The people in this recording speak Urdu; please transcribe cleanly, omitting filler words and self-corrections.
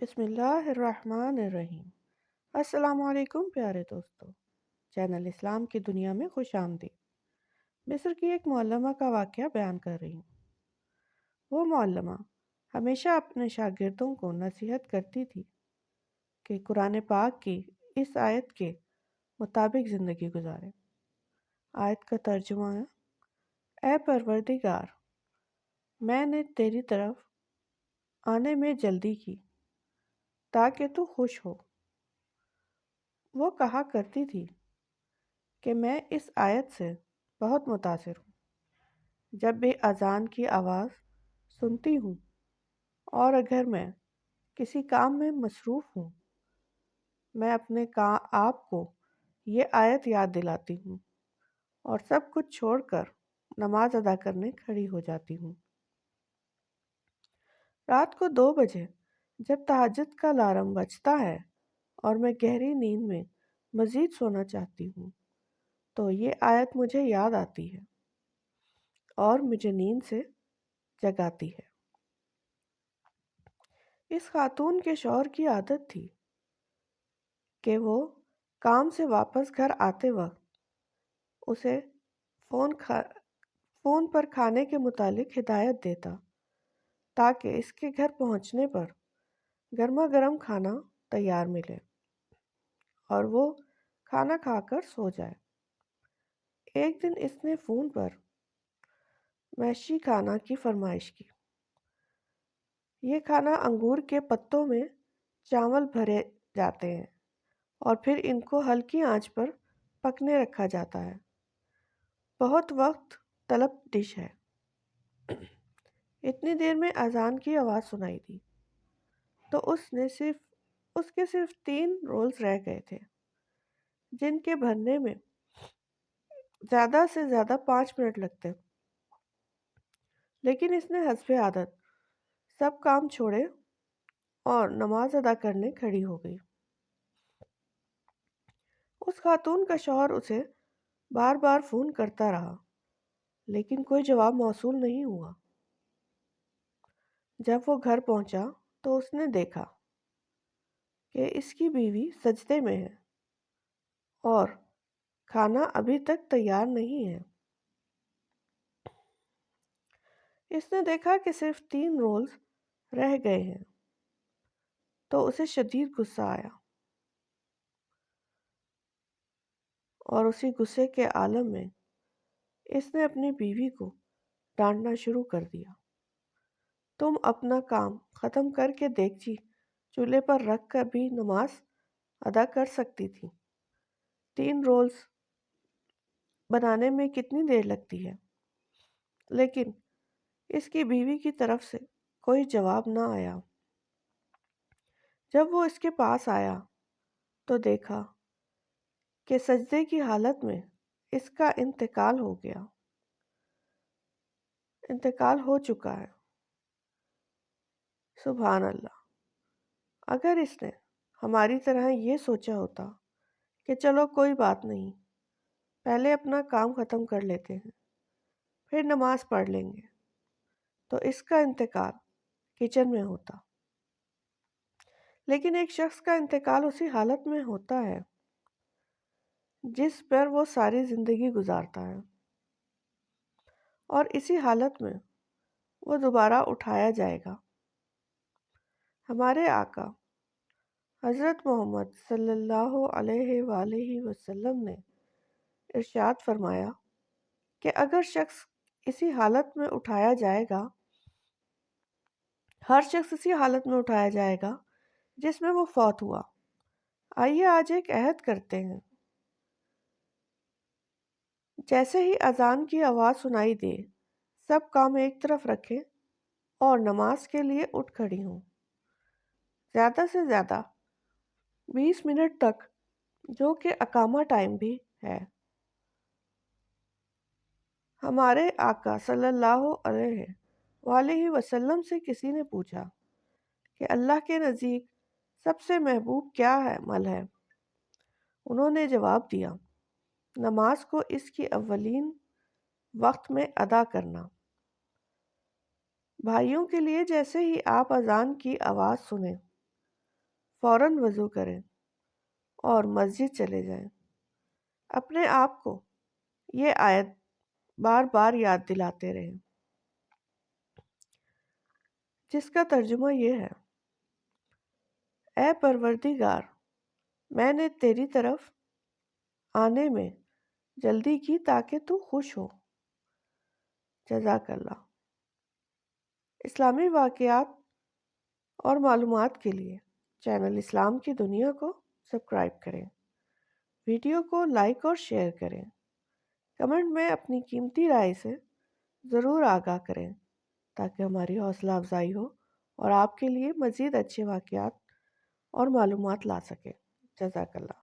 بسم اللہ الرحمن الرحیم۔ السلام علیکم پیارے دوستو، چینل اسلام کی دنیا میں خوش آمدید۔ مصر کی ایک معلمہ کا واقعہ بیان کر رہی ہوں۔ وہ معلمہ ہمیشہ اپنے شاگردوں کو نصیحت کرتی تھی کہ قرآن پاک کی اس آیت کے مطابق زندگی گزارے۔ آیت کا ترجمہ ہے: اے پروردگار، میں نے تیری طرف آنے میں جلدی کی تاکہ تو خوش ہو۔ وہ کہا کرتی تھی کہ میں اس آیت سے بہت متاثر ہوں۔ جب بھی اذان کی آواز سنتی ہوں اور اگر میں کسی کام میں مصروف ہوں، میں اپنے آپ کو یہ آیت یاد دلاتی ہوں اور سب کچھ چھوڑ کر نماز ادا کرنے کھڑی ہو جاتی ہوں۔ رات کو 2 بجے جب تہجد کا الارم بجتا ہے اور میں گہری نیند میں مزید سونا چاہتی ہوں تو یہ آیت مجھے یاد آتی ہے اور مجھے نیند سے جگاتی ہے۔ اس خاتون کے شوہر کی عادت تھی کہ وہ کام سے واپس گھر آتے وقت اسے فون پر کھانے کے متعلق ہدایت دیتا تاکہ اس کے گھر پہنچنے پر گرما گرم کھانا تیار ملے اور وہ کھانا کھا کر سو جائے۔ ایک دن اس نے فون پر محشی کھانا کی فرمائش کی۔ یہ کھانا انگور کے پتوں میں چاول بھرے جاتے ہیں اور پھر ان کو ہلکی آنچ پر پکنے رکھا جاتا ہے۔ بہت وقت طلب ڈش ہے۔ اتنی دیر میں اذان کی آواز سنائی دی تو اس کے صرف 3 رولز رہ گئے تھے جن کے بھرنے میں زیادہ سے زیادہ 5 منٹ لگتے، لیکن اس نے حسب عادت سب کام چھوڑے اور نماز ادا کرنے کھڑی ہو گئی۔ اس خاتون کا شوہر اسے بار بار فون کرتا رہا لیکن کوئی جواب موصول نہیں ہوا۔ جب وہ گھر پہنچا تو اس نے دیکھا کہ اس کی بیوی سجدے میں ہے اور کھانا ابھی تک تیار نہیں ہے۔ اس نے دیکھا کہ صرف 3 رولز رہ گئے ہیں تو اسے شدید غصہ آیا اور اسی غصے کے عالم میں اس نے اپنی بیوی کو ڈانٹنا شروع کر دیا۔ تم اپنا کام ختم کر کے دیگچی چولہے پر رکھ کر بھی نماز ادا کر سکتی تھی۔ 3 رولز بنانے میں کتنی دیر لگتی ہے؟ لیکن اس کی بیوی کی طرف سے کوئی جواب نہ آیا۔ جب وہ اس کے پاس آیا تو دیکھا کہ سجدے کی حالت میں اس کا انتقال ہو چکا ہے۔ سبحان اللہ! اگر اس نے ہماری طرح یہ سوچا ہوتا کہ چلو کوئی بات نہیں، پہلے اپنا کام ختم کر لیتے ہیں پھر نماز پڑھ لیں گے، تو اس کا انتقال کچن میں ہوتا۔ لیکن ایک شخص کا انتقال اسی حالت میں ہوتا ہے جس پر وہ ساری زندگی گزارتا ہے، اور اسی حالت میں وہ دوبارہ اٹھایا جائے گا۔ ہمارے آقا حضرت محمد صلی اللہ علیہ وآلہ وسلم نے ارشاد فرمایا کہ اگر شخص اسی حالت میں اٹھایا جائے گا، ہر شخص اسی حالت میں اٹھایا جائے گا جس میں وہ فوت ہوا۔ آئیے آج ایک عہد کرتے ہیں، جیسے ہی اذان کی آواز سنائی دے سب کام ایک طرف رکھیں اور نماز کے لیے اٹھ کھڑی ہوں، زیادہ سے زیادہ 20 منٹ تک، جو کہ اقامہ ٹائم بھی ہے۔ ہمارے آقا صلی اللہ علیہ وآلہ وسلم سے کسی نے پوچھا کہ اللہ کے نزدیک سب سے محبوب کیا عمل ہے؟ انہوں نے جواب دیا، نماز کو اس کی اولین وقت میں ادا کرنا۔ بھائیوں کے لیے، جیسے ہی آپ اذان کی آواز سنیں فوراً وضو کریں اور مسجد چلے جائیں۔ اپنے آپ کو یہ آیت بار بار یاد دلاتے رہیں، جس کا ترجمہ یہ ہے: اے پروردگار، میں نے تیری طرف آنے میں جلدی کی تاکہ تو خوش ہو۔ جزاک اللہ۔ اسلامی واقعات اور معلومات کے لیے چینل اسلام کی دنیا کو سبسکرائب کریں، ویڈیو کو لائک اور شیئر کریں، کمنٹ میں اپنی قیمتی رائے سے ضرور آگاہ کریں تاکہ ہماری حوصلہ افزائی ہو اور آپ کے لیے مزید اچھے واقعات اور معلومات لا سکیں۔ جزاک اللہ۔